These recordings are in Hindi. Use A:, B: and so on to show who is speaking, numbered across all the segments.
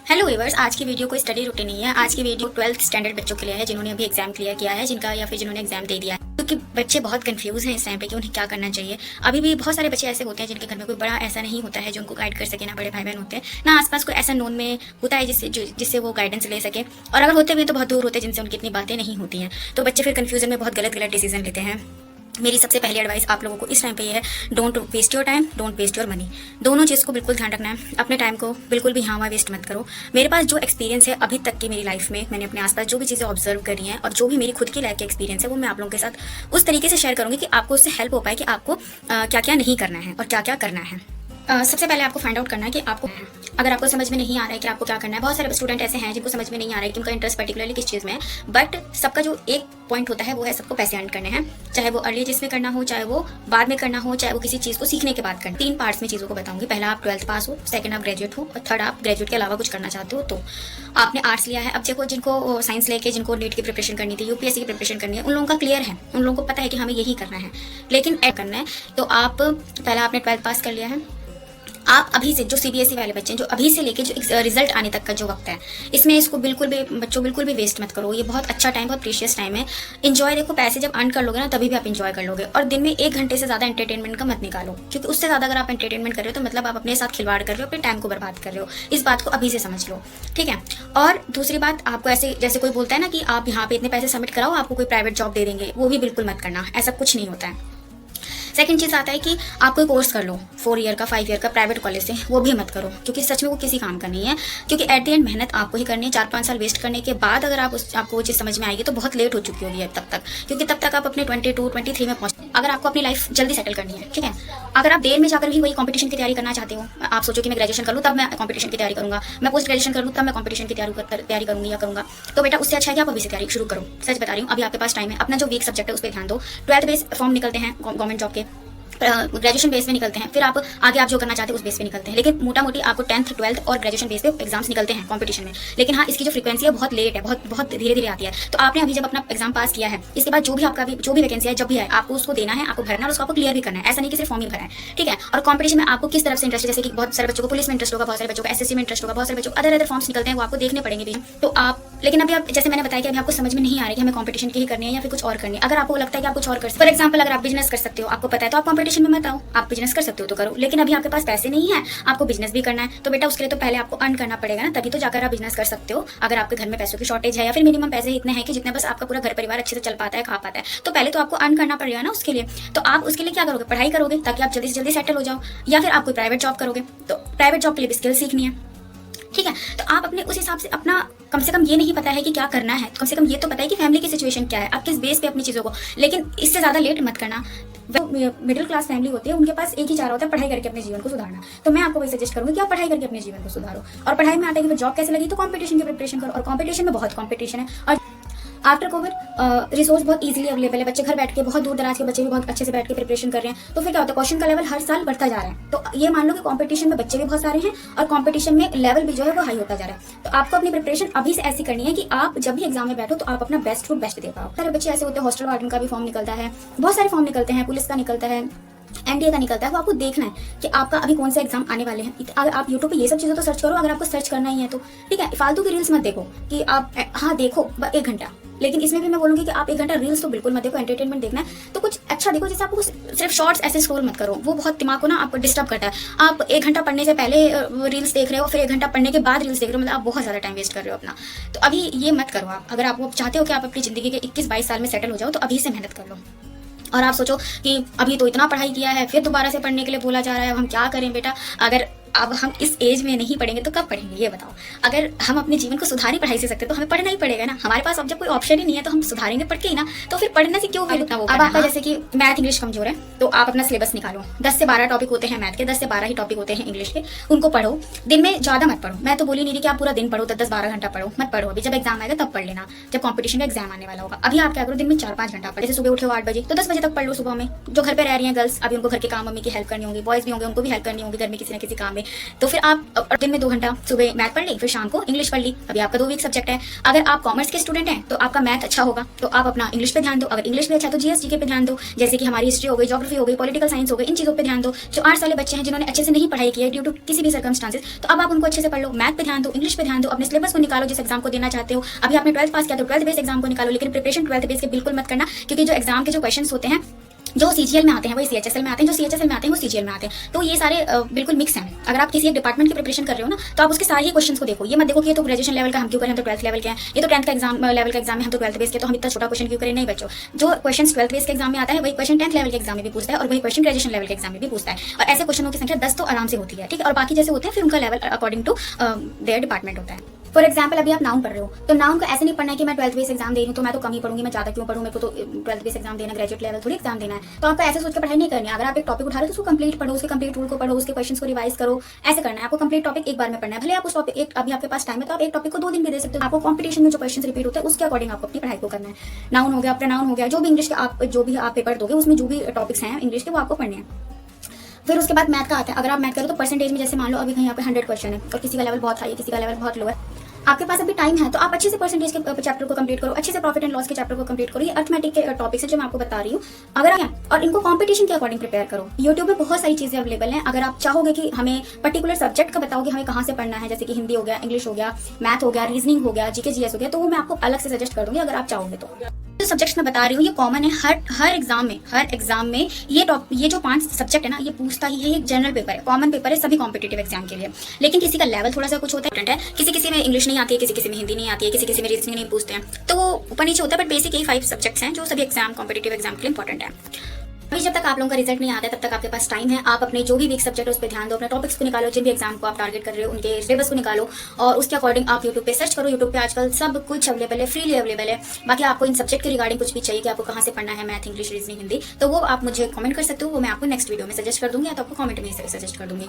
A: हेलो व्यूअर्स, आज की वीडियो कोई स्टडी रूटीन नहीं है। आज की वीडियो 12th स्टैंडर्ड बच्चों के लिए है जिन्होंने अभी एग्जाम क्लियर किया है, जिनका या फिर जिन्होंने एग्जाम दे दिया है। क्योंकि बच्चे बहुत कंफ्यूज हैं इस टाइम पे कि उन्हें क्या करना चाहिए। अभी भी बहुत सारे बच्चे ऐसे होते हैं जिनके घर में कोई बड़ा ऐसा नहीं होता है जो उनको गाइड कर सके, ना बड़े भाई बहन होते हैं, ना आसपास कोई ऐसा नोन में होता है जिससे वो गाइडेंस ले सके, और अगर होते भी तो बहुत दूर होते हैं जिनसे उनकी इतनी बातें नहीं होती हैं। तो बच्चे फिर कन्फ्यूजन में बहुत गलत गलत डिसीजन लेते हैं। मेरी सबसे पहली एडवाइस आप लोगों को इस टाइम पे ये है, don't waste your time, don't waste your money. दोनों चीज़ को बिल्कुल ध्यान रखना है। अपने टाइम को बिल्कुल भी हाँ वेस्ट मत करो। मेरे पास जो एक्सपीरियंस है अभी तक की मेरी लाइफ में, मैंने अपने आसपास जो भी चीज़ें ऑब्जर्व करी हैं और जो भी मेरी खुद की लाइफ के एक्सपीरियंस है वो मैं आप लोगों के साथ उस तरीके से शेयर करूँगी कि आपको उससे हेल्प हो पाए कि आपको क्या क्या नहीं करना है और क्या क्या करना है। सबसे पहले आपको फाइंड आउट करना है कि आपको, अगर आपको समझ में नहीं आ रहा है कि आपको क्या करना है। बहुत सारे स्टूडेंट ऐसे हैं जिनको समझ में नहीं आ रहा है कि उनका इंटरेस्ट पर्टिकुलरली किस चीज़ में है, बट सबका जो एक पॉइंट होता है वो है सबको पैसे अर्न करने हैं। चाहे वो अर्ली एज में करना हो, चाहे वो बाद में करना हो, चाहे वो किसी चीज़ को सीखने के बाद करना। 3 पार्ट्स में चीज़ों को बताऊंगी। पहला, आप 12th पास हो, सेकंड आप ग्रेजुएट हो, और थर्ड आप ग्रेजुएट के अलावा कुछ करना चाहते हो। तो आपने आर्ट्स लिया है, अब देखो जिनको साइंस लेके जिनको नीट की प्रिपरेशन करनी थी, यूपीएससी की प्रिपरेशन करनी है, उन लोगों का क्लियर है, उन लोगों को पता है कि हमें यही करना है, लेकिन ऐड करना है। तो आप पहला आपने 12th पास कर लिया है, आप अभी से जो सीबीएसई वाले बच्चे हैं, जो अभी से लेके जो रिजल्ट आने तक का जो वक्त है, इसमें इसको बिल्कुल भी वेस्ट मत करो। ये बहुत अच्छा टाइम, बहुत प्रीशियस टाइम है। इंजॉय, देखो पैसे जब अर्न कर लोगे ना तभी भी आप इंजॉय कर लोगे। और दिन में 1 घंटे से ज़्यादा एंटरटेनमेंट का मत निकालो, क्योंकि उससे ज़्यादा अगर आप एंटरटेनमेंट कर रहे हो तो मतलब आप अपने साथ खिलवाड़ कर रहे हो, अपने टाइम को बर्बाद कर रहे हो। इस बात को अभी से समझ लो, ठीक है। और दूसरी बात, आपको ऐसे जैसे कोई बोलता है ना कि आप यहाँ पे इतने पैसे सबमिट कराओ आपको कोई प्राइवेट जॉब दे देंगे, वो भी बिल्कुल मत करना, ऐसा कुछ नहीं होता है। सेकंड चीज़ आता है कि आप कोई कोर्स कर लो 4 ईयर का, 5 ईयर का प्राइवेट कॉलेज से, वो भी मत करो, क्योंकि सच में वो किसी काम का नहीं है। क्योंकि एट द एंड मेहनत आपको ही करनी है। 4-5 साल वेस्ट करने के बाद अगर आपको वो चीज़ समझ में आएगी तो बहुत लेट हो चुकी होगी है तब तक, क्योंकि तब तक आप अपने 22-23 में पहुँच। अगर आपको अपनी लाइफ जल्दी सेटल करनी है, ठीक है, अगर आप देर में जाकर भी वही कॉम्पिटिशन की तैयारी करना चाहते हो, आप सोचो कि मैं ग्रेजुएशन कर लूँ तब मैं कॉम्पिटिशन की तैयारी करूँगा, मैं पोस्ट ग्रेजुएशन कर लूँ तब मैं कॉम्पिटिशन की तैयारी करूँगी या करूँगा, तो बेटा उससे अच्छा है कि आप अभी से तैयारी शुरू करो। सच बता रही हूँ, अभी आपके पास टाइम है। अपना जो वीक सब्जेक्ट है उस पर ध्यान दो। 12th बेस फॉर्म निकलते हैं गवर्नमेंट जॉब के, ग्रेजुएशन बेस पे निकलते हैं, फिर आप आगे आप जो करना चाहते हैं उस बेस पे निकलते हैं। लेकिन मोटा मोटी आपको 10th 12th और ग्रेजुएशन बेस पे एग्जाम्स निकलते हैं कंपटीशन में। लेकिन हाँ, इसकी जो फ्रीक्वेंसी है बहुत लेट है, बहुत धीरे धीरे आती है। तो आपने अभी जब अपना एग्जाम पास किया है, इसके बाद जो भी वैकेंसी है, जब भी है, आपको उसको देना है, आपको भरना है और उसको आपको क्लियर भी करना है। ऐसा नहीं कि सिर्फ फॉर्म ही भरा है, ठीक है। और कंपटीशन में आपको किस तरफ से इंटरेस्ट है, जैसे कि बहुत सारे बच्चों को पुलिस में इंटरेस्ट होगा, बहुत सारे बच्चों को एसएससी में इंटरेस्ट होगा, बहुत सारे बच्चों को अदर फॉर्म्स निकलते हैं, वो आपको देखने पड़ेंगे भी। तो आप, लेकिन अभी आप, जैसे मैंने बताया कि अभी आपको समझ में नहीं आ रहा है कि हमें कंपटीशन की ही करनी है या फिर कुछ और करनी है। अगर आपको लगता है कि आप कुछ और कर सकते हो, फॉर एग्जाम्पल अगर आप बिजनेस कर सकते हो, आपको पता है, तो आप कंपटीशन में मत आओ, आप बिजनेस कर सकते हो तो करो। लेकिन अभी आपके पास पैसे नहीं है, आपको बिजनेस भी करना है, तो बेटा उसके लिए तो पहले आपको अर्न करना पड़ेगा ना, तभी तो जाकर आप बिजनेस कर सकते हो। अगर आपके घर में पैसों की शॉर्टेज है या फिर मिनिमम पैसे इतने हैं कि जितने बस आपका पूरा घर परिवार अच्छे से चल पाता है, खा पाता है, तो पहले तो आपको अर्न करना पड़ेगा ना उसके लिए। तो आप उसके लिए क्या करोगे, पढ़ाई करोगे ताकि आप जल्दी से जल्दी सेटल हो जाओ, या फिर आप कोई प्राइवेट जॉब करोगे। तो प्राइवेट जॉब के लिए भी स्किल सीखनी है, ठीक है। तो आप अपने उस हिसाब से अपना, कम से कम ये नहीं पता है कि क्या करना है, कम से कम ये तो पता है कि फैमिली की सिचुएशन क्या है, आप किस बेस पे अपनी चीज़ों को, लेकिन इससे ज़्यादा लेट मत करना। मिडिल क्लास फैमिली होती है, उनके पास एक ही चारा होता है, पढ़ाई करके अपने जीवन को सुधारना। तो मैं आपको वही सजेस्ट करूंगी कि आप पढ़ाई करके अपने जीवन को सुधारो। और पढ़ाई में आता है कि जॉब कैसे लगी, तो कंपटीशन की प्रिपरेशन करो, और कंपटीशन में बहुत कंपटीशन है। और आफ्टर कोविड रिसोर्स बहुत इजीली अवेलेबल है, बच्चे घर बैठ के, बहुत दूर दराज के बच्चे भी बहुत अच्छे से बैठ के प्रिपरेशन कर रहे हैं। तो फिर क्या होता है, क्वेश्चन का लेवल हर साल बढ़ता जा रहा है। तो ये मान लो कि कंपटीशन में बच्चे भी बहुत सारे हैं और कंपटीशन में लेवल भी जो है वो हाई होता जा रहा है। तो आपको अपनी प्रिपरेशन अभी से ऐसी करनी है कि आप जब भी एग्जाम में बैठो तो आप अपना बेस्ट टू बेस्ट दे पाओ। सारे बच्चे ऐसे होते हैं, हॉस्टल वार्डन का भी फॉर्म निकलता है, बहुत सारे फॉर्म निकलते हैं, पुलिस का निकलता है, एनडीए का निकलता है। वो आपको देखना है कि आपका अभी कौन से एग्जाम आने वाले हैं। अगर आप यूट्यूब पे ये सब चीज़ें तो सर्च करो, अगर आपको सर्च करना ही है तो, ठीक है। फालतू की रील्स मत देखो कि आप, हाँ देखो 1 घंटा, लेकिन इसमें भी मैं बोलूँगी कि आप 1 घंटा रील्स तो बिल्कुल मत देखो। एंटरटेनमेंट देखना है तो कुछ अच्छा देखो, जैसे आपको सिर्फ शॉर्ट्स ऐसे स्क्रॉल मत करो, वो बहुत दिमाग को ना आपको डिस्टर्ब करता है। आप 1 घंटा पढ़ने से पहले रील्स देख रहे हो, फिर 1 घंटा पढ़ने के बाद रील्स देख रहे हो, मतलब आप बहुत ज़्यादा टाइम वेस्ट कर रहे हो अपना। तो अभी ये मत करो आप। अगर आप चाहते हो कि आप अपनी ज़िंदगी के 21-22 साल में सेटल हो जाओ, तो अभी से मेहनत कर लो। और आप सोचो कि अभी तो इतना पढ़ाई किया है, फिर दोबारा से पढ़ने के लिए बोला जा रहा है, अब हम क्या करें बेटा। अगर अब हम इस एज में नहीं पढ़ेंगे तो कब पढ़ेंगे, ये बताओ। अगर हम अपने जीवन को सुधारी पढ़ाई से सकते तो हमें पढ़ना ही पड़ेगा ना। हमारे पास अब जब कोई ऑप्शन ही नहीं है तो हम सुधारेंगे पढ़ के ही ना, तो फिर पढ़ने से क्यों इतना वो। अब आपका जैसे कि मैथ इंग्लिश कमजोर है, तो आप अपना सिलेबस निकालो। 10 से 12 टॉपिक होते हैं मैथ के, 10 से 12 ही टॉपिक होते हैं इंग्लिश के, उनको पढ़ो। दिन में ज़्यादा मत पढ़ो, मैं तो बोली नहीं रही कि आप पूरा दिन पढ़ो, 10-12 घंटा पढ़ो, मत पढ़ो। अभी जब एग्जाम आएगा तब पढ़ लेना, जब कॉम्पिटिशन का एग्जाम आने वाला होगा। अभी आप क्या करो, दिन में 4-5 घंटा पढ़े। जैसे सुबह उठे हो 8 बजे तो 10 बजे तक पढ़ लो सुबह में। जो घर पे रह रही हैं गर्ल्स, अभी उनको घर के काम मम्मी की हेल्प करनी होगी, बॉयज भी होंगे उनको भी हेल्प करनी होगी घर में किसी न किसी काम में, तो फिर आप दिन में 2 घंटा सुबह मैथ पढ़ ली, फिर शाम को इंग्लिश पढ़ ली। अभी आपका 2 वीक सब्जेक्ट है। अगर आप कॉमर्स के स्टूडेंट हैं तो आपका मैथ अच्छा होगा तो आप अपना इंग्लिश पे ध्यान दो, अगर इंग्लिश भी अच्छा तो जीएस जीके पे ध्यान दो, जैसे कि हमारी हिस्ट्री हो गई, ज्योग्राफी हो गई, पॉलिटिकल साइंस हो गई, इन चीज़ों पे ध्यान दो। जो आर्ट्स वाले बच्चे हैं जिन्होंने अच्छे से नहीं पढ़ाई की है ड्यू टू किसी भी सर्कमस्टांसेस, तो अब आप उनको अच्छे से पढ़ लो, मैथ पे ध्यान दो, इंग्लिश पे ध्यान दो, अपने सिलेबस को निकालो जिस एग्जाम को देना चाहते हो। अभी आपने 12th पास किया तो 12th बेस एग्जाम को निकालो, लेकिन प्रिपरेशन 12th बेस के बिल्कुल मत करना, क्योंकि जो एग्जाम के जो क्वेश्चन होते हैं जो सीजीएल में आते हैं वही सीएचएसएल में आते हैं, जो सीएचएसएल में आते हैं वो सीजीएल में आते हैं। तो ये सारे बिल्कुल मिक्स हैं। अगर आप किसी एक डिपार्टमेंट की प्रिपरेशन कर रहे हो ना तो आप उसके सारे ही क्वेश्चंस को देखो। ये मत देखो कि ये तो ग्रेजुएशन लेवल का हम क्यों करें, हम तो 12th लेवल के हैं, ये तो 10th का एग्जाम लेवल का एग्जाम है, हम तो 12th बेस के, तो हम इतना छोटा क्वेश्चन क्यों करें। नहीं बच्चों, जो क्वेश्चन 12th बेस के एग्जाम में आता है वही क्वेश्चन 10th लेवल के एग्जाम में भी पूछता है और वही क्वेश्चन ग्रेजुएशन लेवल के एग्जाम में भी पूछता है। और ऐसे क्वेश्चनों की संख्या 10 तो आराम से होती है, ठीक है। और बाकी जैसे होते हैं फिर उनका level according to their department होता है। फॉर एग्जाम्पल अभी आप नाउन पढ़ रहे हो तो नाउन को ऐसे नहीं पढ़ना है कि मैं 12th बेस एग्जाम दे रही हूँ तो मैं तो कम ही पढ़ूंगी, मैं ज्यादा क्यों पढ़ूँ, मेरे को तो 12th बेस एग्जाम देना, ग्रेजुएट लेवल थोड़ी एग्जाम देना है। तो आपको ऐसे सोच के पढ़ाई नहीं करनी है। अगर आप एक टॉपिक उठा रहे हो तो उसको कंप्लीट पढ़ो, उसके कंप्लीट रूल को पढ़ो, उसके क्वेश्चंस को रिवाइज करो, ऐसे करना है। आपको कंप्लीट टॉपिक एक बार में पढ़ना है। भले आप उस टॉपिक एक अभी आपके पास टाइम है तो आप एक टॉपिक को 2 दिन भी दे सकते हो। आपको कॉम्पिटिशन में जो क्वेश्चन रिपीट होते हैं उसके अकॉर्डिंग आपको अपनी पढ़ाई को करना है। नाउन हो गया, प्रोनाउन हो गया, जो भी इंग्लिश के आप पेपर दोगे उसमें जो भी टॉपिक्स हैं इंग्लिश के वो आपको पढ़ने हैं। फिर उसके बाद मैथ का आता है। अगर आप मैथ करो तो परसेंटेज में जैसे मान लो अभी कहीं यहाँ पे 100 क्वेश्चन है और किसी का लेवल बहुत हाई है, किसी का लेवल बहुत लो है, आपके पास अभी टाइम है तो आप अच्छे से परसेंटेज के चैप्टर को कंप्लीट करो, अच्छे से प्रॉफिट एंड लॉस के चैप्टर को कंप्लीट करो। ये अर्थमेटिक के टॉपिक्स है जो मैं आपको बता रही हूँ। अगर और इनको कंपटीशन के अकॉर्डिंग प्रिपेयर करो। यूट्यूब में बहुत सारी चीजें अवेलेबल हैं। अगर आप चाहोगे कि हमें पर्टिकुलर सब्जेक्ट का बताओ कि हमें कहाँ से पढ़ना है, जैसे कि हिंदी हो गया, इंग्लिश हो गया, मैथ हो गया, रीजनिंग हो गया, जीके जीएस हो गया, तो वो मैं आपको अलग से सजेस्ट कर दूंगी अगर आप चाहोगे तो। जो सब्जेक्ट्स मैं बता रही हूँ ये कॉमन है हर एग्जाम में ये जो 5 सब्जेक्ट है ना ये पूछता ही है। ये जनरल पेपर है, कॉमन पेपर है सभी कॉम्पिटिटिव एग्जाम के लिए। लेकिन किसी का लेवल थोड़ा सा कुछ होता है, किसी में इंग्लिश नहीं आती है, किसी में हिंदी नहीं आती है, किसी में रीजनिंग नहीं पूछते हैं, तो वो ऊपर नीचे होता है। बट बेसिक यही 5 सब्जेक्ट्स हैं जो सभी एग्जाम कॉम्पिटिटिव एग्जाम के लिए इंपॉर्टेंट है। अभी जब तक आप लोगों का रिजल्ट नहीं आता है तब तक आपके पास टाइम है। आप अपने जो भी वीक सब्जेक्ट है उस पर ध्यान दो, अपने टॉपिक्स को निकालो, जिन भी एग्जाम को आप टारगेट कर रहे हो उनके सिलेबस को निकालो और उसके अकॉर्डिंग आप यूट्यूब पे सर्च करो। यूट्यूब पे आजकल सब कुछ अवेलेबल है, फ्रीली अवेलेबल है। बाकी आपको इन सब्जेक्ट के रिगार्डिंग कुछ भी चाहिए कि आपको कहाँ से पढ़ना है, मैथ, इंग्लिश, रीजनिंग, हिंदी, तो वो आप मुझे कमेंट कर सकते हो। वो मैं आपको नेक्स्ट वीडियो में सजेस्ट कर दूंगी या तो आपको कमेंट में सजेस्ट कर दूंगी।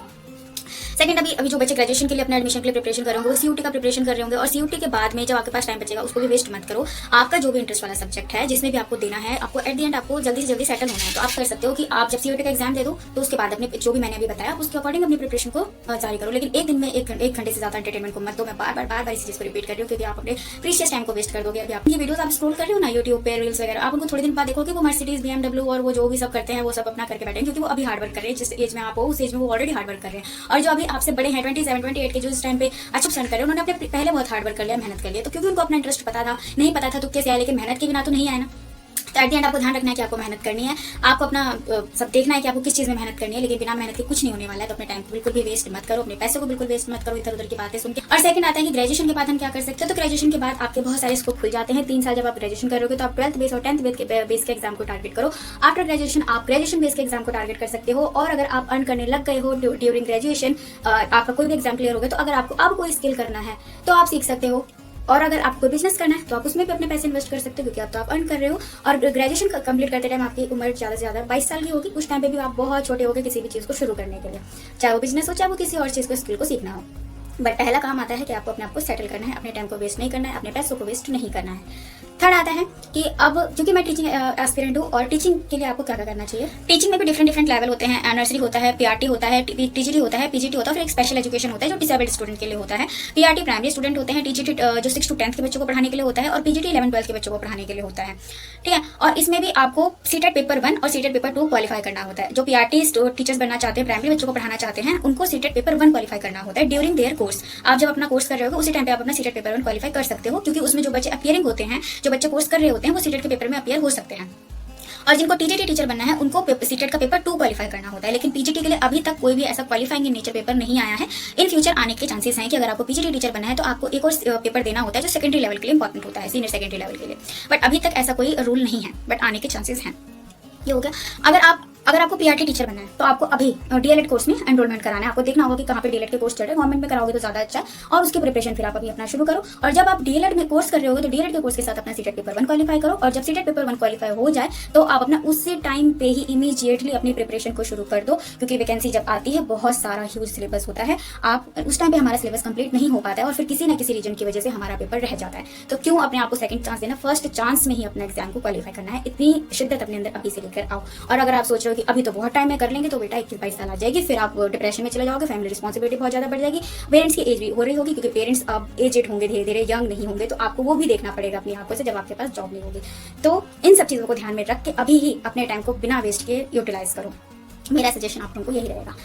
A: सेकंड, अभी जो बच्चे ग्रेजुएशन के लिए अपने एडमिशन के लिए प्रिपरेशन कर रहे होंगे वो सीयूटी का प्रिपरेशन कर रहे होंगे और सीयूटी के बाद में जब आपके पास टाइम बचेगा उसको भी वेस्ट मत करो। आपका जो भी इंटरेस्ट वाला सब्जेक्ट है जिसमें भी आपको देना है, आपको एट द एंड आपको जल्दी से जल्दी सेटल होना है, तो आप कर सकते हो कि आप जब सीयूटी का एग्जाम दे दो तो उसके बाद अपने जो भी मैंने अभी बताया उसके अकॉर्डिंग अपनी प्रिपरेशन को जारी करो। लेकिन एक दिन में एक घंटे से ज्यादा एंटरटेनमेंट को मत दो। मैं बार इस चीज को रिपीट कर रही हूँ क्योंकि आप अपने प्रीशियस टाइम को वेस्ट कर दोगे। अभी आप ये वीडियोस आप स्क्रॉल कर रहे हो ना यूट्यूब पे, रील्स वगैरह, आप उनको थोड़े दिन बाद देखोगे वो मर्सिडीज, BMW और वो जो भी सब करते हैं वो सब अपना करके बैठे, क्योंकि वो अभी हार्ड वर्क कर रहे हैं। जिस एज में आप हो उस एज में वो ऑलरेडी हार्ड वर्क कर रहे हैं। और जो अभी आपसे बड़े हैं 27, 28 के जो इस टाइम पे अच्छा पसंद कर रहे हैं उन्होंने अपने पहले बहुत हार्ड वर्क कर लिया, मेहनत कर लिया, तो क्योंकि उनको अपना इंटरेस्ट पता था, नहीं पता था तो कैसे आया, लेकिन मेहनत के बिना तो नहीं आया ना। तो एट द एंड आपको ध्यान रखना है कि आपको मेहनत करनी है, आपको अपना सब देखना है कि आपको किस चीज़ में मेहनत करनी है, लेकिन बिना मेहनत के कुछ नहीं होने वाला है। तो अपने टाइम को बिल्कुल भी वेस्ट मत करो, अपने पैसे को बिल्कुल वेस्ट मत करो इधर उधर की बातें सुन के। और सेकंड आता है कि ग्रेजुएशन के बाद हम क्या कर सकते हैं। तो ग्रेजुएशन के बाद आपके बहुत सारे स्कोप खुल जाते हैं। 3 साल जब आप ग्रेजुएशन करोगे तो आप 12th बेस और 10th बेस के एग्जाम को टारगेट करो। आफ्टर ग्रेजुएशन आप ग्रेजुएशन बेस के एग्जाम को टारगेट कर सकते हो। और अगर आप अर्न करने लग गए हो ड्यूरिंग ग्रेजुएशन, आपका कोई भी एग्जाम क्लियर हो गया, तो अगर आपको अब कोई स्किल करना है तो आप सीख सकते हो। और अगर आपको कोई बिजनेस करना है तो आप उसमें भी अपने पैसे इन्वेस्ट कर सकते हो, क्योंकि अब तो आप अर्न कर रहे हो। और ग्रेजुएशन कंप्लीट करते टाइम आपकी उम्र ज़्यादा से ज़्यादा 22 साल की होगी। उस टाइम पे भी आप बहुत छोटे हो गए किसी भी चीज़ को शुरू करने के लिए, चाहे वो बिजनेस हो चाहे वो किसी और चीज़ को स्किल को सीखना हो। बट पहला काम आता है कि आपको अपने आप को सेटल करना है, अपने टाइम को वेस्ट नहीं करना है, अपने पैसों को वेस्ट नहीं करना है। थर्ड आता है कि अब क्योंकि मैं टीचिंग एस्पिरेंट हूँ और टीचिंग के लिए आपको क्या करना चाहिए। टीचिंग में भी डिफरेंट लेवल होते हैं। नर्सरी होता है, पीआरटी होता है, टीजीटी होता है, पीजीटी होता है, फिर एक स्पेशल एजुकेशन होता है जो डिसेबल्ड स्टूडेंट के लिए होता है। पीआरटी प्राइमरी स्टूडेंट होते हैं, टीजीटी जो 6 to 10th के बच्चों को पढ़ाने के लिए होता है और पीजीटी 11, 12 के बच्चों को पढ़ाने के लिए होता है, ठीक है। और इसमें भी आपको सीटेट पेपर 1 और सीटेट पेपर 2 क्वालिफाई करना होता है। जो पीआरटी टीचर्स बनना चाहते हैं, प्राइमरी बच्चों को पढ़ाना चाहते हैं, उनको सीटेट पेपर 1 क्वालिफाई करना होता है ड्यूरिंग देयर कोर्स। आप जब अपना कोर्स कर रहे हो उसी टाइम पे आप अपना सीटेट पेपर 1 क्वालिफाई कर सकते हो, क्योंकि उसमें जो बच्चे अपीयरिंग होते हैं, जो बच्चे कोर्स कर रहे होते हैं, वो सीटेट के पेपर में अपीयर हो सकते हैं। और जिनको टीजीटी टीचर बनना है उनको सीटेट का पेपर 2 क्वालिफाई करना होता है। लेकिन पीजीटी के लिए अभी तक कोई भी ऐसा क्वालिफाइंग इन नेचर पेपर नहीं आया है। इन फ्यूचर आने के चांसेस हैं कि अगर आपको पीजीटी टीचर बनना है तो आपको एक और पेपर देना होता है जो सेकेंडरी लेवल के लिए इंपॉर्टेंट होता है, सीनियर सेकेंडरी लेवल के लिए। बट अभी तक ऐसा कोई रूल नहीं है, बट आने के चांसेस हैं। ये हो गया। अगर आपको पीआरटी टीचर बनना है तो आपको अभी डीएलएड कोर्स में एनरोलमेंट कराना है। आपको देखना होगा कि कहाँ पे डीएलएड के कोर्स चल रहे हैं, गवर्नमेंट में कराओगे तो ज्यादा अच्छा है। और उसकी प्रिपरेशन फिर आप अभी अपना शुरू करो। और जब आप डीएलएड में कोर्स कर रहे होगे तो डीएलएड के कोर्स के साथ अपना सीटेट पेपर 1 क्वालिफाई करो। और जब सीटेट पेपर 1 क्वालिफाई हो जाए तो आप अपना उसी टाइम पे ही इमीडिएटली अपनी प्रिपरेशन को शुरू कर दो, क्योंकि वैकेंसी जब आती है बहुत सारा ह्यूज सिलेबस होता है। आप उस टाइम पे हमारा सिलेबस कंप्लीट नहीं हो पाता है और फिर किसी न किसी रीजन की वजह से हमारा पेपर रह जाता है। तो क्यों अपने आप को सेकंड चांस देना, फर्स्ट चांस में ही अपना एग्जाम को क्वालिफाई करना है। इतनी शिद्दत अपने अंदर अभी से लेकर आओ। और अगर आप सोच रहे हो कि अभी तो बहुत टाइम है, कर लेंगे, तो बेटा 21-22 साल आ जाएगी, फिर आप डिप्रेशन में चले जाओगे, फैमिली रिस्पॉन्सिबिलिटी बहुत ज़्यादा बढ़ जाएगी, पेरेंट्स की एज भी हो रही होगी, क्योंकि पेरेंट्स अब एजेड होंगे, धीरे धीरे यंग नहीं होंगे, तो आपको वो भी देखना पड़ेगा अपनी आंखों से जब आपके पास जॉब नहीं होगी। तो इन सब चीज़ों को ध्यान में रख के अभी ही अपने टाइम को बिना वेस्ट किए यूटिलाइज करो। मेरा सजेशन आप लोगों को यही रहेगा।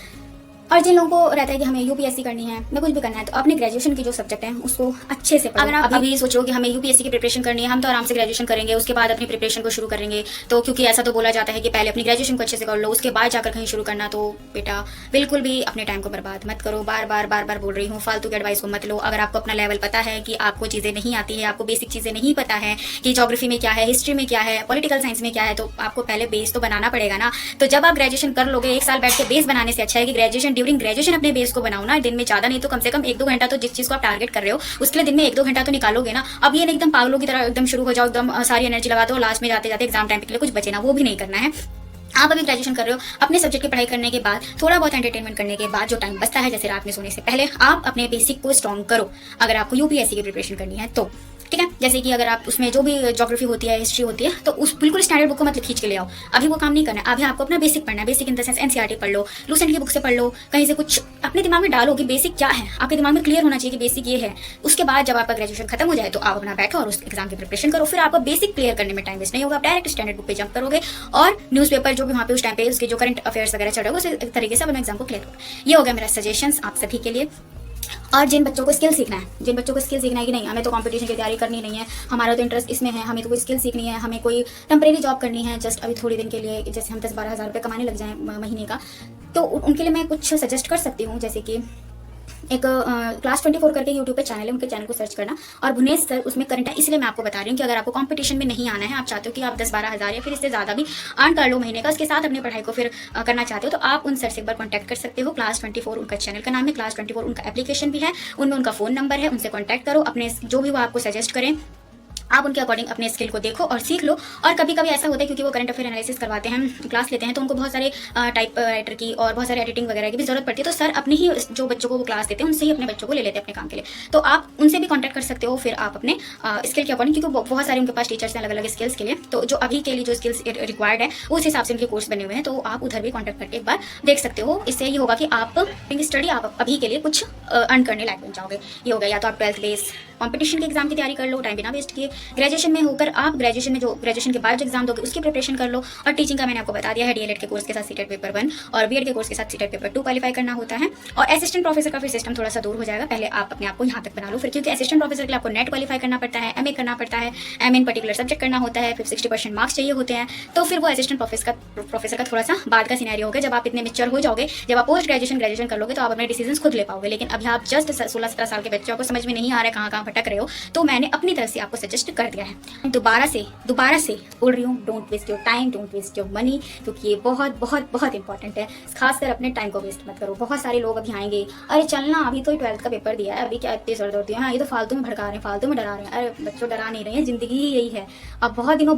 A: और जिन लोगों को रहता है कि हमें यूपीएससी करनी है, मैं कुछ भी करना है, तो अपने ग्रेजुएशन की जो सब्जेक्ट है उसको अच्छे से पढ़ो। अगर आप अभी सोच रहे हो कि हमें यूपीएससी की प्रिपरेशन करनी है, हम तो आराम से ग्रेजुएशन करेंगे, उसके बाद अपनी प्रिपरेशन को शुरू करेंगे, तो क्योंकि ऐसा तो बोला जाता है कि पहले अपनी ग्रेजुएशन को अच्छे से कर लो, उसके बाद जाकर कहीं शुरू करना, तो बेटा बिल्कुल भी अपने टाइम को बर्बाद मत करो। बार बार बोल रही हूँ, फालतू की एडवाइस को मत लो। अगर आपको अपना लेवल पता है कि आपको चीज़ें नहीं आती है, आपको बेसिक चीज़ें नहीं पता है कि ज्योग्राफी में क्या है, हिस्ट्री में क्या है, पॉलिटिकल साइंस में क्या है, तो आपको पहले बेस तो बनाना पड़ेगा ना। तो जब आप ग्रेजुएशन कर लोगे, एक साल बैठ के बेस बनाने से अच्छा है कि ग्रेजुएशन ड्यूरिंग ग्रेजुएशन अपने बेस को बनाओ ना। दिन में ज़्यादा नहीं तो कम से कम 1-2 घंटा तो जिस चीज़ को आप टारगेट कर रहे हो उसके लिए दिन में 1-2 घंटा तो निकालोगे ना। अब ये नहीं एकदम पागलों की तरह एकदम शुरू हो जाओ, एकदम सारी एनर्जी लगा दो, लास्ट में जाते जाते एग्जाम टाइम के लिए कुछ बचे ना, वो भी नहीं करना है। आप अभी ग्रेजुएशन कर रहे हो, अपने सब्जेक्ट की पढ़ाई करने के बाद, थोड़ा बहुत एंटरटेनमेंट करने के बाद जो टाइम बचता है, जैसे रात में सोने से पहले, आप अपने बेसिक को स्ट्रॉन्ग करो अगर आपको यूपीएससी की प्रिपरेशन करनी है तो। ठीक है, जैसे कि अगर आप उसमें जो भी ज्योग्राफी होती है, हिस्ट्री होती है, तो उस बिल्कुल स्टैंडर्ड बुक को मतलब खींच के ले आओ, अभी वो काम नहीं करना है। अभी आपको अपना बेसिक पढ़ना है। Basic in the sense NCERT पढ़ लो, लूसेंट की बुक से पढ़ लो, कहीं से कुछ अपने दिमाग में डालो कि बेसिक क्या है, आपके दिमाग में क्लियर होना चाहिए कि बेसिक ये है। उसके बाद जब आपका ग्रेजुएशन खत्म हो जाए तो आप अपना बैठो और उस एग्जाम की प्रिपरेशन करो। फिर आपका बेसिक क्लियर करने में टाइम वेस्ट नहीं होगा, आप डायरेक्ट स्टैंडर्ड बुक पे जंप करोगे और न्यूज़पेपर जो भी वहाँ पे उस टाइम पे उसके जो करंट अफेयर्स वगैरह चल रहे हो उस तरीके से अपने एग्जाम को क्लियर करो। ये हो गया मेरा सजेशंस आप सभी के लिए। और जिन बच्चों को स्किल सीखना है, कि नहीं हमें तो कंपटीशन की तैयारी करनी नहीं है, हमारा तो इंटरेस्ट इसमें है, हमें तो कोई स्किल सीखनी है, हमें कोई टेम्परेरी जॉब करनी है जस्ट अभी थोड़ी दिन के लिए, जैसे हम 10-12 हज़ार रुपये कमाने लग जाएं महीने का, तो उनके लिए मैं कुछ सजेस्ट कर सकती हूँ। जैसे कि एक क्लास 24 करके यूट्यूब पे चैनल है, उनके चैनल को सर्च करना, और भुवनेश सर उसमें करंट है। इसलिए मैं आपको बता रही हूँ कि अगर आपको कंपटीशन में नहीं आना है, आप चाहते हो कि आप 10-12 हज़ार या फिर इससे ज़्यादा भी अर्न कर लो महीने का, उसके साथ अपनी पढ़ाई को फिर करना चाहते हो, तो आप उन सर से एक बार कॉन्टैक्ट कर सकते हो। क्लास 24 उनका चैनल का नाम है, क्लास 24 उनका एप्लीकेशन भी है, उनमें उनका फ़ोन नंबर है, उनसे कॉन्टैक्ट करो, अपने जो भी वो आपको सजेस्ट करें आप उनके अकॉर्डिंग अपने स्किल को देखो और सीख लो। और कभी कभी ऐसा होता है क्योंकि वो करंट अफेयर एनालिसिस करवाते हैं, क्लास लेते हैं, तो उनको बहुत सारे टाइप राइटर की और बहुत सारे एडिटिंग वगैरह की भी जरूरत पड़ती है, तो सर अपने ही जो बच्चों को वो क्लास देते हैं उनसे ही अपने बच्चों को ले लेते हैं अपने काम के लिए, तो आप उनसे भी कॉन्टैक्ट कर सकते हो। फिर आप अपने स्किल के अकॉर्डिंग, क्योंकि बहुत सारे उनके पास टीचर्स हैं अलग अलग स्किल्स के लिए, तो जो अभी के लिए जो स्किल्स रिक्वायर्ड है उस हिसाब से उनके कोर्स बने हुए हैं, तो आप उधर भी कॉन्टैक्ट करके एक बार देख सकते हो। इससे ये होगा कि आप स्टडी आप अभी के लिए कुछ अर्न करने लायक बन जाओगे। ये हो गया, या तो आप 12th बेस कंपटीशन के एग्जाम की तैयारी कर लो टाइम बिना वेस्ट किए, ग्रेजुएशन में होकर आप ग्रेजुएशन में जो ग्रेजुएशन के बाद जो एग्जाम दोगे उसकी प्रिपरेशन कर लो। और टीचिंग का मैंने आपको बता दिया है, डीएलएड के कोर्स के साथ सीटेट पेपर 1 और बीएड के कोर्स के साथ सीटेट पेपर 2 क्वालीफाई करना होता है। और असिस्टेंट प्रोफेसर का फिर सिस्टम थोड़ा सा दूर हो जाएगा, पहले आप अपने आप को यहाँ तक बना लो फिर, क्योंकि असिस्टेंट प्रोफेसर के लिए आपको नेट क्वालीफाई करना पड़ता है, एमए करना पड़ता है, एमए इन पर्टिकुलर सब्जेक्ट करना होता है, फिर 60% मार्क्स चाहिए होते हैं, तो फिर वो असिस्टेंट प्रोफेसर का थोड़ा सा बाद का सिनेरियो होगा। जब आप इतने मेच्योर हो जाओगे, जब आप पोस्ट ग्रेजुएशन कर लोगे, तो आप अपने डिसीजन खुद ले पाओगे। लेकिन अभी आप जस्ट 16-17 साल के बच्चों को समझ में नहीं आ रहा है, कहाँ कहाँ भटक रहे हो, तो मैंने अपनी तरफ से आपको सजेस्ट कर दिया है। दोबारा से बोल रही हूँ, don't waste your time, don't waste your money, क्योंकि ये बहुत बहुत बहुत इंपॉर्टेंट है। खासकर अपने टाइम को वेस्ट मत करो। बहुत सारे लोग अभी आएंगे, अरे चलना अभी तो 12th का पेपर दिया है, अभी क्या इतनी जरूरत होती है, हाँ ये तो फालतू में भड़का रहे हैं, फालतू में डरा रहे हैं। अरे बच्चों डरा नहीं रहे हैं, जिंदगी ही यही है। अब बहुत दिनों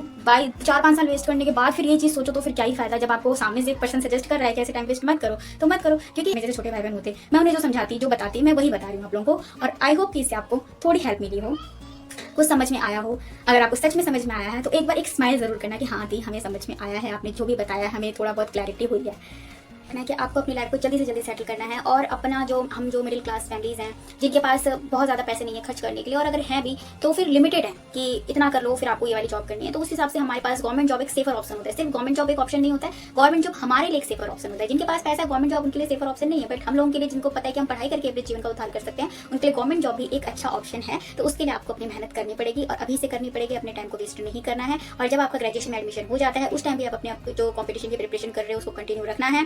A: 4-5 साल वेस्ट करने के बाद फिर ये चीज़ सोचो तो फिर क्या ही फायदा, जब आपको सामने से एक पर्सन सजेस्ट कर रहा है कि ऐसे टाइम वेस्ट मत करो, तो मत करो। क्योंकि मेरे जैसे छोटे भाई बहन होते, मैं उन्हें जो समझाती, जो बताती, मैं वही बता रही हूँ आप लोगों को, और आई होप कि इससे आपको थोड़ी हेल्प मिली हो, कुछ समझ में आया हो। अगर आपको सच में समझ में आया है तो एक बार एक स्माइल जरूर करना कि हाँ दी हमें समझ में आया है, आपने जो भी बताया हमें थोड़ा बहुत क्लैरिटी हुई है ना, कि आपको अपनी लाइफ को जल्दी से जल्दी सेटल करना है। और अपना जो मिडिल क्लास फैमिलीज़ हैं जिनके पास बहुत ज़्यादा पैसे नहीं है खर्च करने के लिए, और अगर हैं भी तो फिर लिमिटेड है कि इतना कर लो फिर आपको ये वाली जॉब करनी है, तो उस हिसाब से हमारे पास गवर्नमेंट जॉब एक सेफर ऑप्शन होता है। सिर्फ गवर्नमेंट जॉब एक ऑप्शन नहीं होता है, गवर्नमेंट जॉब हमारे लिए एक सेफर ऑप्शन होता है। जिनके पास पैसा है गवर्नमेंट जॉब उनके लिए सेफर ऑप्शन नहीं है, बट हम लोगों के लिए जिनको पता है कि हम पढ़ाई करके अपने जीवन का उद्धार कर सकते हैं, उनके लिए गवर्नमेंट जॉब भी एक अच्छा ऑप्शन है। तो उसके लिए आपको अपनी मेहनत करनी पड़ेगी और अभी से करनी पड़ेगी, अपने टाइम को वेस्ट नहीं करना है। और जब आपका ग्रेजुएशन में एडमिशन हो जाता है उस टाइम भी आप अपने जो कॉम्पिटिशन की प्रिपरेशन कर रहे हो उसको कंटिन्यू रखना है।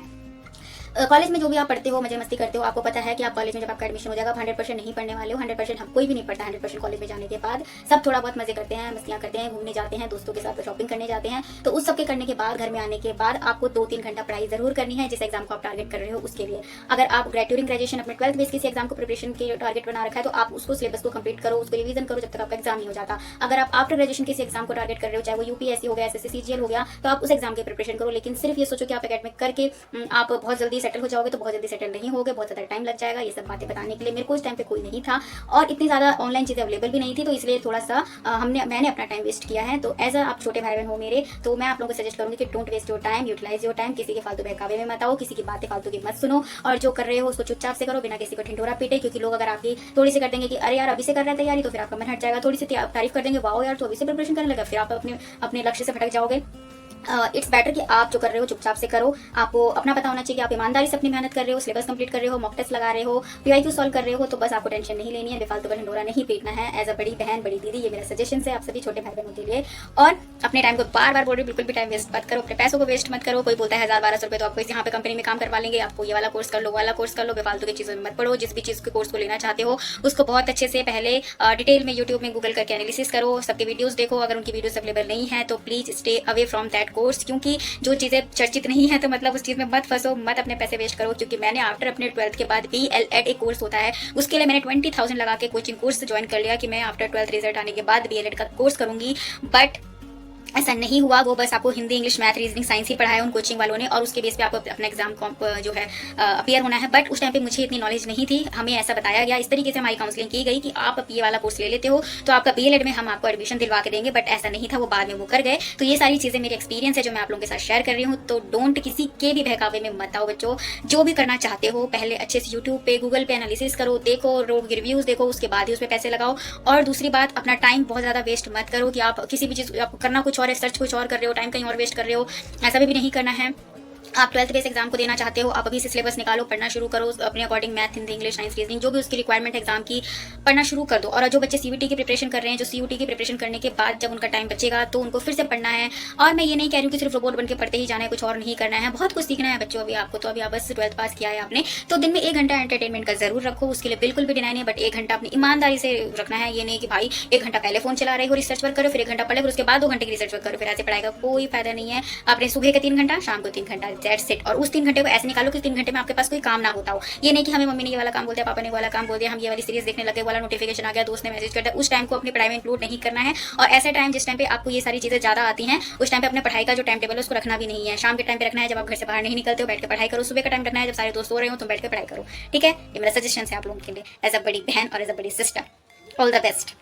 A: कॉलेज में जो भी आप पढ़ते हो, मजे मस्ती करते हो, आपको पता है कि आप कॉलेज में जब आपका एडमिशन हो जाएगा 100% नहीं पढ़ने वाले हो। 100% हम कोई भी नहीं पढ़ता 100% कॉलेज में जाने के बाद। सब थोड़ा बहुत मजे करते हैं, मस्तियाँ करते हैं, घूमने जाते हैं, दोस्तों के साथ शॉपिंग करने जाते हैं। तो उस सब के करने के बाद घर में आने के बाद आपको 2-3 घंटा पढ़ाई जरूर करनी है, जिस एग्जाम को आप टारगेट कर रहे हो उसके लिए। अगर आप ड्यूरिंग ग्रेजुएशन अपने 12th बेस किसी एग्जाम को प्रिपरेशन के टारगेट बना रखा है, तो आप उसको सिलेबस को कंप्लीट करो, उसको रिवीजन करो जब तक आपका एग्जाम नहीं हो जाता। अगर आप आफ्टर ग्रेजुएशन किसी एग्जाम को टारगेट कर रहे हो, चाहे वो यूपीएससी हो गया, एसएससी सीजीएल हो गया, तो आप उस एग्जाम की प्रिपरेशन करो। लेकिन सिर्फ ये सोचो कि आप एकेडमिक करके आप बहुत जल्दी कि सेटल हो जाओगे तो बहुत जल्दी सेटल नहीं होगे, बहुत ज़्यादा टाइम लग जाएगा। ये सब बातें बताने के लिए मेरे को उस टाइम पे कोई नहीं था और इतनी ज़्यादा ऑनलाइन चीज़ें अवेलेबल भी नहीं थी, तो इसलिए थोड़ा सा मैंने अपना टाइम वेस्ट किया है। तो एज आप छोटे भाई बहन हो मेरे, तो मैं आप लोगों को सजेस्ट करूँगी कि don't waste your time, utilize your time. किसी के फालतू बहकावे में मत आओ, किसी की बातें फालतू की मत सुनो, और जो कर रहे हो उसको चुपचाप से करो, बिना किसी को ढिंढोरा पीटे। क्योंकि लोग अगर आपकी थोड़ी सी कर देंगे कि अरे यार अभी से कर रहे हैं तैयारी, तो फिर आपका मन हट जाएगा। थोड़ी सी तारीफ कर देंगे, वाओ यार तो अभी से प्रिपरेशन करने लगा, फिर आप अपने लक्ष्य से भटक जाओगे। इट्स बेटर कि आप जो कर रहे हो चुपचाप से करो। आपको अपना पता होना चाहिए कि आप ईमानदारी से अपनी मेहनत कर रहे हो, सिलेबस कंप्लीट कर रहे हो, मॉक टेस्ट लगा रहे हो, पीवाईक्यू सॉल्व कर रहे हो, तो बस आपको टेंशन नहीं लेनी है, बेफालतू का ढिंढोरा नहीं पीटना है। एज अ बड़ी बहन, बड़ी दीदी, ये मेरा सजेशन है आप सभी छोटे भाई बहनों के लिए। और अपने टाइम को बार बार बोल रही हूँ, बिल्कुल भी टाइम वेस्ट मत करो, अपने पैसों को वेस्ट मत करो। कोई बोलता है 1000-1200 रुपये तो आपको यहाँ पे कंपनी में काम करवा लेंगे, आपको ये वाला कोर्स कर लो, वाला कोर्स कर लो, बेफालतू की चीज़ों में मत पढ़ो। जिस भी चीज़ के कोर्स को लेना चाहते हो उसको बहुत अच्छे से पहले डिटेल में यूट्यूब में गूगल करके एनालिसिस करो, सबके वीडियोस देखो। अगर उनकी वीडियोस अवेलेबल नहीं है तो please stay away from that course, क्योंकि जो चीज़ें चर्चित नहीं है तो मतलब उस चीज़ में मत फंसो, मत अपने पैसे वेस्ट करो। क्योंकि मैंने आफ्टर अपने 12th के बाद BLED एक कोर्स होता है, उसके लिए मैंने 20,000 लगा के कोचिंग कोर्स ज्वाइन कर लिया कि मैं आफ्टर 12th रिजल्ट आने के बाद BLED का कोर्स करूंगी, बट ऐसा नहीं हुआ। वो बस आपको Hindi, English, math, reasoning, science ही पढ़ाया उन कोचिंग वालों ने, और उसके बेस पे आपको अपना एग्जाम जो है अपीयर होना है। बट उस टाइम पे मुझे इतनी नॉलेज नहीं थी, हमें ऐसा बताया गया, इस तरीके से हमारी काउंसलिंग की गई कि आप ये वाला कोर्स ले लेते हो तो आपका BLED में हम आपको एडमिशन दिलवा के देंगे, बट ऐसा नहीं था, वो बाद में वो कर गए। तो ये सारी चीज़ें मेरी एक्सपीरियंस है जो मैं आप लोगों के साथ शेयर कर रही हूँ। तो डोंट किसी के भी बहकावे में मत आओ बच्चों। जो भी करना चाहते हो पहले अच्छे से यूट्यूब पे, गूगल पे एनालिसिस करो, देखो, लोग रिव्यूज़ देखो, उसके बाद ही उस पर पैसे लगाओ। और दूसरी बात, अपना टाइम बहुत ज़्यादा वेस्ट मत करो कि आप किसी भी चीज़, आप करना कुछ और है, सर्च कुछ और कर रहे हो, टाइम कहीं और वेस्ट कर रहे हो, ऐसा भी नहीं करना है। आप 12th बेस एग्जाम को देना चाहते हो, आप अभी से सिलेबस निकालो, पढ़ना शुरू करो अपने according, math, Hindi, English, science, reasoning, जो भी उसकी रिक्वायरमेंट एग्जाम की, पढ़ना शुरू कर दो। और जो बच्चे CUT की प्रिपरेशन कर रहे हैं, जो CUT की प्रिपरेशन करने के बाद जब उनका टाइम बचेगा तो उनको फिर से पढ़ना है। और मैं ये नहीं कह रही हूँ कि सिर्फ रोबोट बन के पढ़ते ही जाना है, कुछ और नहीं करना है, बहुत कुछ सीखना है बच्चों। अभी आपको तो अभी आप बस 12th पास किया है आपने, तो दिन में 1 घंटा एंटरटेनमेंट का जरूर रखो, उसके लिए बिल्कुल भी डिनाई नहीं, बट 1 घंटा अपनी ईमानदारी से रखना है। ये नहीं कि भाई 1 घंटा पहले फोन चला रहे हो, रिसर्च वर्क करो, फिर 1 घंटा पढ़े, फिर उसके बाद 2 घंटे की रिसर्च वर्क करो, फिर ऐसे पढ़ाई का कोई फायदा नहीं है। आपने सुबह के 3 घंटा, शाम को 3 घंटा, दैट्स इट। और उस 3 घंटे को ऐसे निकालो कि 3 घंटे में आपके पास कोई काम ना होता हो। ये नहीं कि हमें मम्मी ने ये वाला काम बोल दिया, पापा ने वाला काम बोल दिया, हम ये वाली सीरीज देखने लगे, वाला नोटिफिकेशन आ गया, दोस्त ने मैसेज कर दिया, उस टाइम को अपनी पढ़ाई में इंक्लूड नहीं करना है। और ऐसे टाइम जिस टाइम पे आपको ये सारी चीजें ज्यादा आती हैं, उस टाइम पे अपने पढ़ाई का जो टाइम टेबल है उसको रखना भी नहीं है। शाम के टाइम पे रखना है जब आप घर से बाहर नहीं निकलते हो, बैठ के पढ़ाई करो। सुबह का टाइम रखना है जब सारे दोस्त सो रहे हो, तुम बैठ के पढ़ाई करो, ठीक है। ये मेरा सजेशन है आप लोगों के लिए एज अ बड़ी बहन और एज अ बड़ी सिस्टर। All the best.